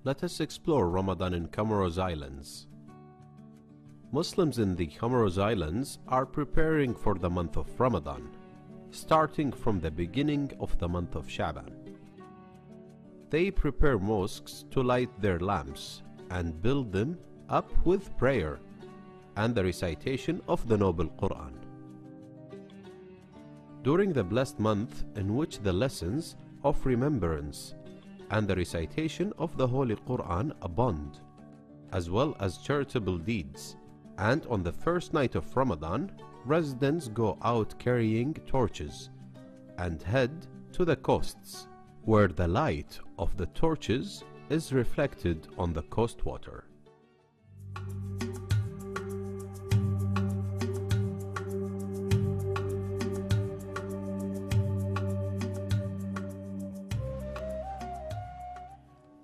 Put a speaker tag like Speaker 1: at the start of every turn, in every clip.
Speaker 1: let us explore Ramadan in Comoros Islands. Muslims in the Comoros Islands are preparing for the month of Ramadan, starting from the beginning of the month of Shaaban. They prepare mosques to light their lamps and build them up with prayer and the recitation of the Noble Quran. During the blessed month in which the lessons of remembrance and the recitation of the Holy Quran abound, as well as charitable deeds, and on the first night of Ramadan, residents go out carrying torches and head to the coasts, where the light of the torches is reflected on the coast water.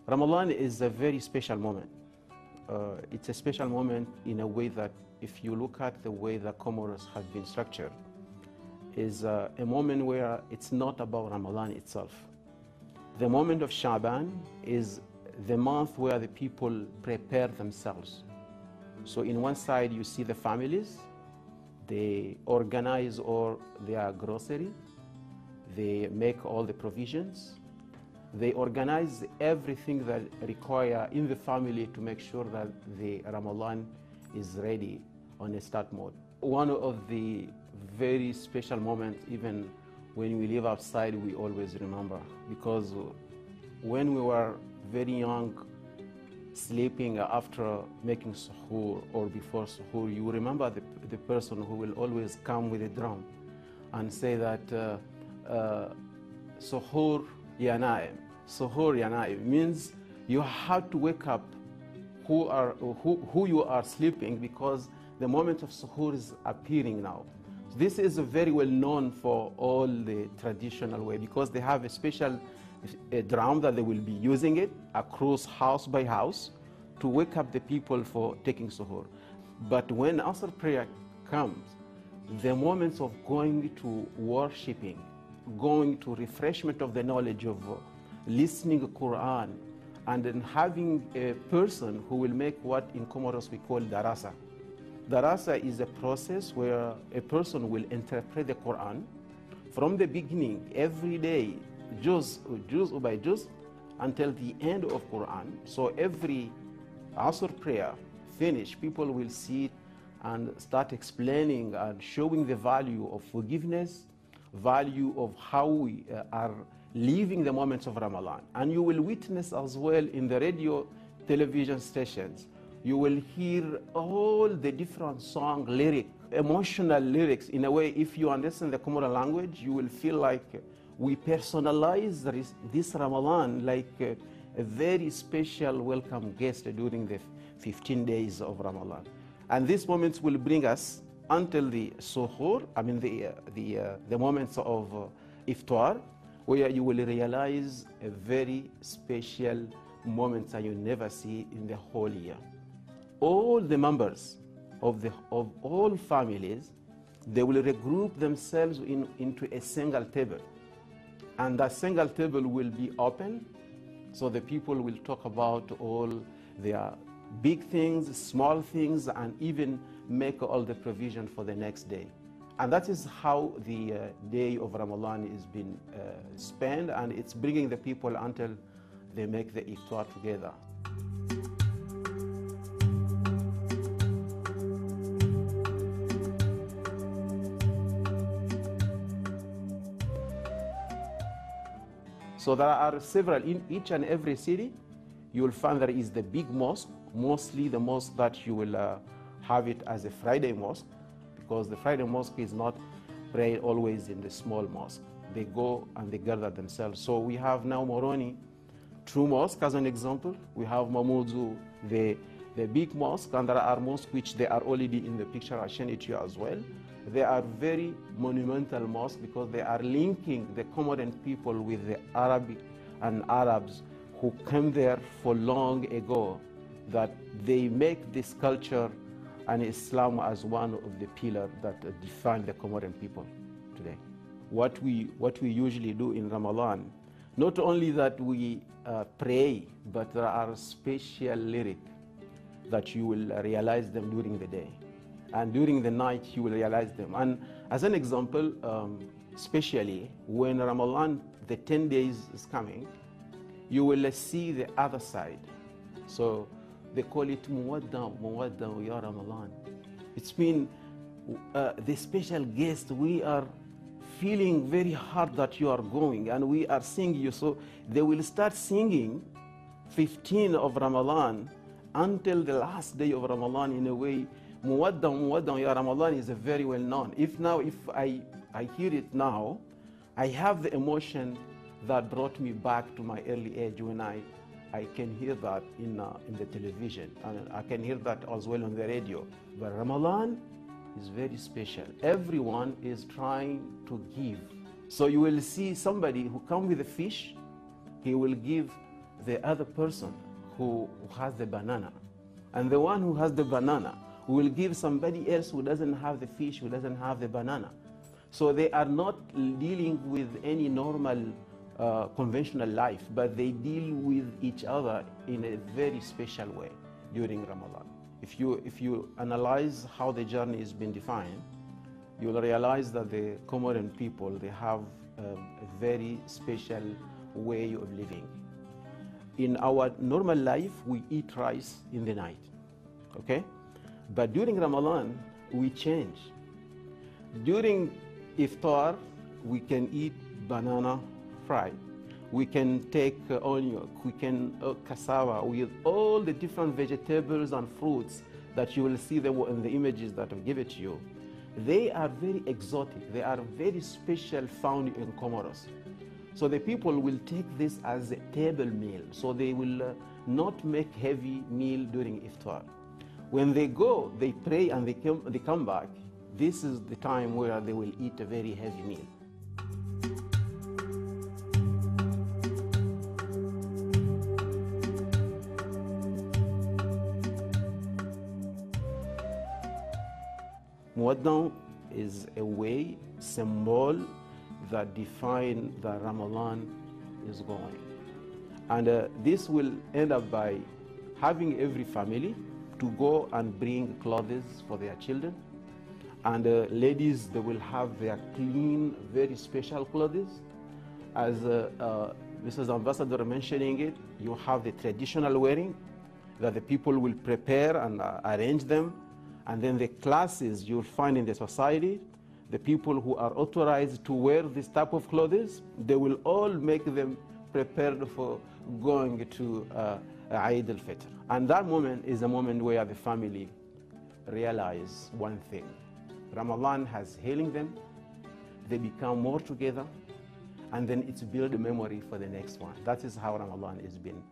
Speaker 2: Ramadan is a very special moment. It's a special moment in a way that, if you look at the way the Comoros have been structured, is a moment where it's not about Ramadan itself. The moment of Shaaban is the month where the people prepare themselves. So in one side you see the families, they organize all their grocery, they make all the provisions, they organize everything that require in the family to make sure that the Ramadan is ready on a start mode. One of the very special moments, even when we live outside, we always remember, because when we were very young, sleeping after making suhoor or before suhoor, you remember the person who will always come with a drum and say that suhoor ya naim. Sohor ya naim means you have to wake up who you are sleeping, because the moment of suhoor is appearing now. This is very well known for all the traditional way, because they have a special drum that they will be using it across house by house to wake up the people for taking suhoor. But when Asr prayer comes, the moments of going to worshipping, going to refreshment of the knowledge of listening to Quran, and then having a person who will make what in Comoros we call darasa. Darasa is a process where a person will interpret the Quran from the beginning, every day, juz by juz, until the end of Quran. So every Asr prayer finish, people will see it and start explaining and showing the value of forgiveness, value of how we are living the moments of Ramadan. And you will witness as well in the radio, television stations, you will hear all the different song lyrics, emotional lyrics. In a way, if you understand the Comoran language, you will feel like we personalize this Ramadan like a very special welcome guest during the 15 days of Ramadan. And these moments will bring us until the Sohor, I mean the moments of Iftar, where you will realize a very special moment that you never see in the whole year. All the members of all families, they will regroup themselves into a single table. And that single table will be open, so the people will talk about all their big things, small things, and even make all the provision for the next day. And that is how the day of Ramadan is being spent, and it's bringing the people until they make the Iftar together. So there are several, in each and every city, you will find there is the big mosque, mostly the mosque that you will have it as a Friday mosque, because the Friday mosque is not prayed always in the small mosque. They go and they gather themselves. So we have now Moroni, true mosque as an example. We have Mamoudzou, the big mosque, and there are mosques which they are already in the picture. I'll show it to you as well. They are very monumental mosques because they are linking the Comorian people with the Arabic and Arabs who came there for long ago, that they make this culture and Islam as one of the pillars that define the Comorian people today. What we usually do in Ramadan, Not only that we pray, but there are special lyrics that you will realize them during the day. And during the night, you will realize them. And as an example, especially when Ramadan, the 10 days is coming, you will see the other side. So they call it Muwadda ya Ramadan. It's mean the special guest, we are feeling very hard that you are going and we are singing you. So they will start singing 15 of Ramadan until the last day of Ramadan. In a way, Muwadda ya Ramadan is very well known. If I hear it now, I have the emotion that brought me back to my early age when I can hear that in the television, and I can hear that as well on the radio. But Ramadan is very special. Everyone is trying to give. So you will see somebody who comes with a fish, he will give the other person who has the banana. And the one who has the banana will give somebody else who doesn't have the fish, who doesn't have the banana. So they are not dealing with any normal conventional life, but they deal with each other in a very special way during Ramadan. If you analyze how the journey has been defined, you will realize that the Comorian people, they have a very special way of living. In our normal life, we eat rice in the night, okay? But during Ramadan, we change. During Iftar, we can eat banana fried. We can take onion, we can cassava, with all the different vegetables and fruits that you will see them in the images that I've given to you. They are very exotic. They are very special, found in Comoros. So the people will take this as a table meal. So they will not make heavy meal during Iftar. When they go, they pray and they come back. This is the time where they will eat a very heavy meal. Muwadda is a way, symbol that define that Ramadan is going. And this will end up by having every family to go and bring clothes for their children. And ladies, they will have their clean, very special clothes. As Mrs. Ambassador mentioning it, you have the traditional wearing that the people will prepare and arrange them. And then the classes you'll find in the society, the people who are authorized to wear this type of clothes, they will all make them prepared for going to Eid al-Fitr. And that moment is a moment where the family realize one thing. Ramadan has healing them, they become more together, and then it's build a memory for the next one. That is how Ramadan has been.